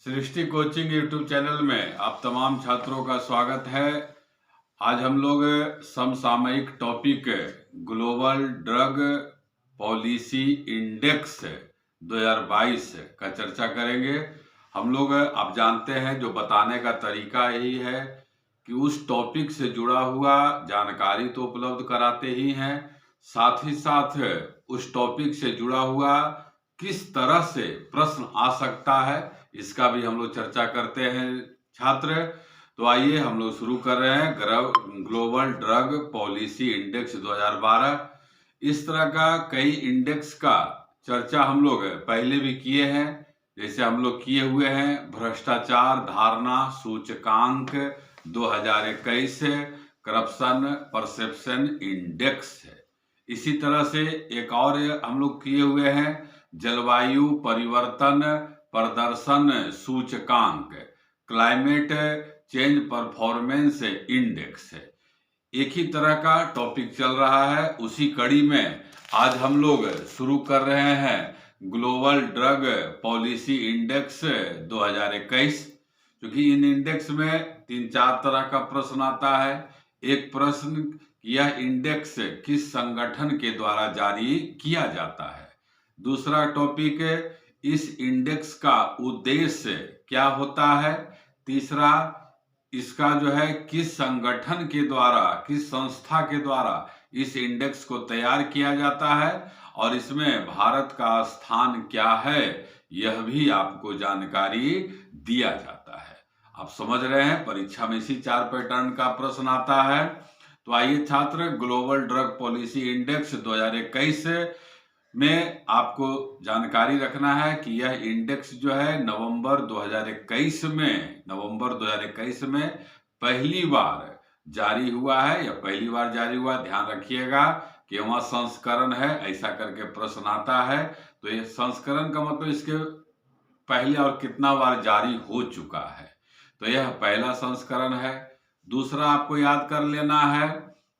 सृष्टि coaching YouTube channel में आप तमाम छात्रों का स्वागत है। आज हम लोग समसामयिक topic global drug policy index 2022 का चर्चा करेंगे। हम लोग आप जानते हैं जो बताने का तरीका यही है कि उस टॉपिक से जुड़ा हुआ जानकारी तो उपलब्ध कराते ही हैं, साथ ही साथ उस टॉपिक से जुड़ा हुआ किस तरह से प्रश्न आ सकता है इसका भी हम लोग चर्चा करते हैं छात्र। तो आइए हम लोग शुरू कर रहे हैं ग्लोबल ड्रग पॉलिसी इंडेक्स 2012। इस तरह का कई इंडेक्स का चर्चा हम लोग पहले भी किए हैं, जैसे हम लोग किए हुए हैं भ्रष्टाचार धारणा सूचकांक 2021, करप्शन परसेप्शन इंडेक्स है। इसी तरह से एक और हम लोग किए हुए हैं जलवायु परिवर्तन प्रदर्शन सूचकांक, क्लाइमेट चेंज परफॉर्मेंस इंडेक्स है। एक ही तरह का टॉपिक चल रहा है, उसी कड़ी में आज हम लोग शुरू कर रहे हैं ग्लोबल ड्रग पॉलिसी इंडेक्स 2021। क्योंकि इन इंडेक्स में 3-4 तरह का प्रश्न आता है। एक प्रश्न, यह इंडेक्स किस संगठन के द्वारा जारी किया जाता है। दूसरा टॉपिक, इस इंडेक्स का उद्देश्य क्या होता है। तीसरा, इसका जो है किस संगठन के द्वारा किस संस्था के द्वारा इस इंडेक्स को तैयार किया जाता है और इसमें भारत का स्थान क्या है, यह भी आपको जानकारी दिया जाता है। आप समझ रहे हैं परीक्षा में इसी 4 पैटर्न का प्रश्न आता है। तो आइए छात्र, ग्लोबल ड्रग पॉलिसी इंडेक्स 2021 में आपको जानकारी रखना है कि यह इंडेक्स जो है नवंबर 2021 में पहली बार जारी हुआ है या पहली बार जारी हुआ। ध्यान रखिएगा कि वहाँ संस्करण है, ऐसा करके प्रश्न आता है। तो ये संस्करण का मतलब इसके पहले और कितना बार जारी हो चुका है। तो यह पहला संस्करण है। दूसरा आपको याद कर लेना है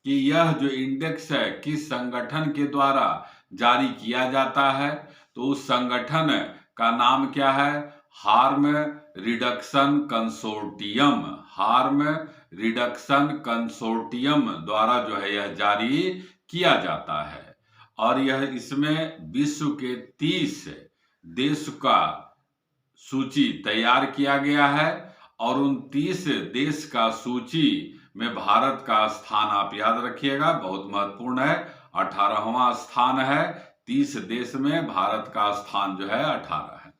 कि यह जो इंडेक्स है किस संगठन के द्वारा जारी किया जाता है। तो उस संगठन का नाम क्या है, harm reduction consortium. Harm reduction consortium द्वारा जो है यह जारी किया जाता है। और यह इसमें विश्व के 30 देश का सूची तैयार किया गया है और उन 30 देश का सूची में भारत का स्थान आप याद रखिएगा, बहुत महत्वपूर्ण है, 18वां स्थान है। 30 देश में भारत का स्थान जो है 18 है।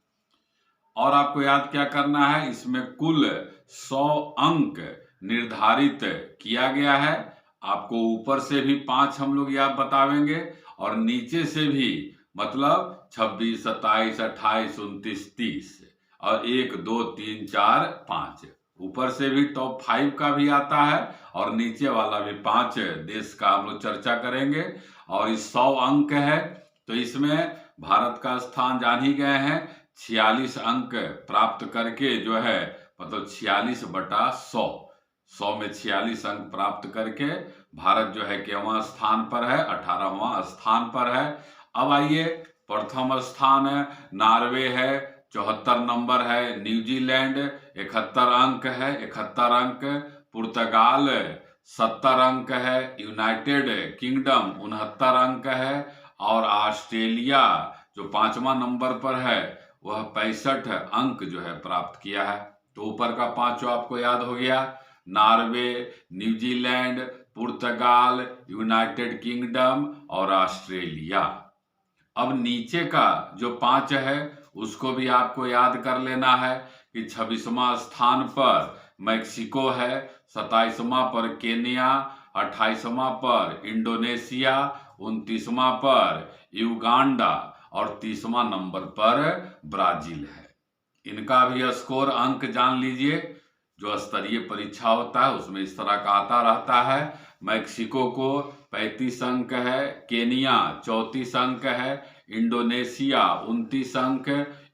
और आपको याद क्या करना है, इसमें कुल 100 अंक निर्धारित किया गया है। आपको ऊपर से भी 5 हम लोग याद बतावेंगे और नीचे से भी, मतलब 26, 27, 28, 29, 30 और 1, 2, 3, 4, 5 ऊपर से भी टॉप 5 का भी आता है और नीचे वाला भी 5 देश का हम लोग चर्चा करेंगे। और इस 100 अंक है तो इसमें भारत का स्थान जान ही गए हैं। 46 अंक प्राप्त करके जो है, मतलब 46/100, 100 में 46 अंक प्राप्त करके भारत जो है केवां स्थान पर है, 18वां स्थान पर है। अब आइए, प्रथम स्थान नॉर्वे है, 74 नंबर है। न्यूजीलैंड 71 अंक है, 71 अंक। पुर्तगाल 70 अंक है। यूनाइटेड किंगडम 69 अंक है। और ऑस्ट्रेलिया जो 5वां नंबर पर है वह 65 अंक जो है प्राप्त किया है। तो ऊपर का 5 आपको याद हो गया, नॉर्वे, न्यूजीलैंड, पुर्तगाल, यूनाइटेड किंगडम और ऑस्ट्रेलिया। अब नीचे का जो 5 है उसको भी आपको याद कर लेना है कि 26वां स्थान पर मैक्सिको है, 27वां पर केन्या, 28वां पर इंडोनेशिया, 29वां पर युगांडा और 30वां नंबर पर ब्राजील है। इनका भी स्कोर अंक जान लीजिए, जो स्तरीय परीक्षा होता है उसमें इस तरह का आता रहता है। मैक्सिको को 35 अंक है, केनिया 34 अंक है, इंडोनेशिया 29 अंक,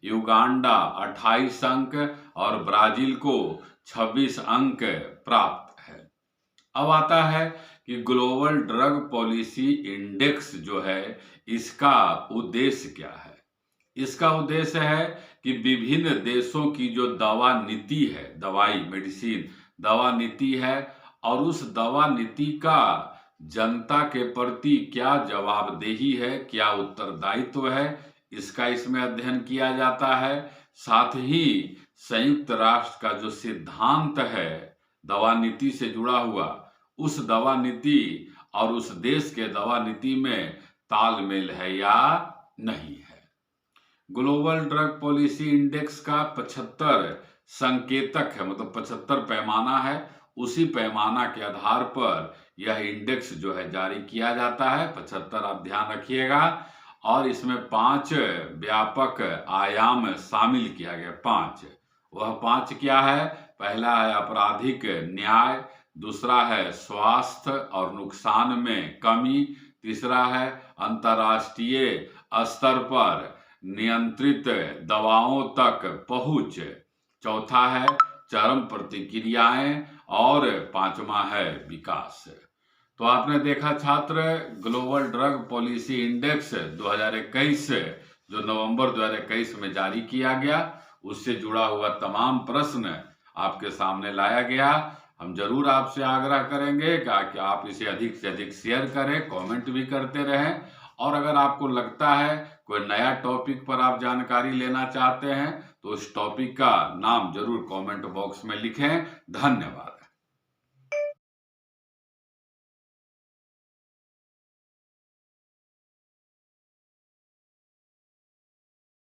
युगांडा 28 अंक और ब्राजील को 26 अंक प्राप्त है। अब आता है कि ग्लोबल ड्रग पॉलिसी इंडेक्स जो है इसका उद्देश्य क्या है। इसका उद्देश्य है कि विभिन्न देशों की जो दवा नीति है, दवाई मेडिसिन दवा नीति है, और उस दवा नीति का जनता के प्रति क्या जवाबदेही है, क्या उत्तरदायित्व है, इसका इसमें अध्ययन किया जाता है। साथ ही संयुक्त राष्ट्र का जो सिद्धांत है दवा नीति से जुड़ा हुआ, उस दवा नीति और उस देश के दवा नीति में तालमेल है या नहीं है। ग्लोबल ड्रग पॉलिसी इंडेक्स का 75 संकेतक है, मतलब 75 पैमाना है। उसी पैमाना के आधार पर यह इंडेक्स जो है जारी किया जाता है। 75 आप ध्यान रखिएगा। और इसमें 5 व्यापक आयाम शामिल किया गया। 5 वह 5 क्या है? पहला है आपराधिक न्याय, दूसरा है स्वास्थ्य और नुकसान में कमी, तीसरा है अंतर्राष्ट्रीय स्तर पर नियंत्रित दवाओं तक पहुंच, चौथा है चरम प्रतिक्रियाएं, और पांचवा है विकास। तो आपने देखा छात्र, ग्लोबल ड्रग पॉलिसी इंडेक्स 2021 जो नवंबर 2021 में जारी किया गया, उससे जुड़ा हुआ तमाम प्रश्न आपके सामने लाया गया। हम जरूर आपसे आग्रह करेंगे कि आप इसे अधिक से अधिक शेयर करें, कमेंट भी करते रहें। और अगर आपको लगता है कोई नया टॉपिक पर आप जानकारी लेना चाहते हैं तो उस टॉपिक का नाम जरूर कमेंट बॉक्स में लिखें। धन्यवाद।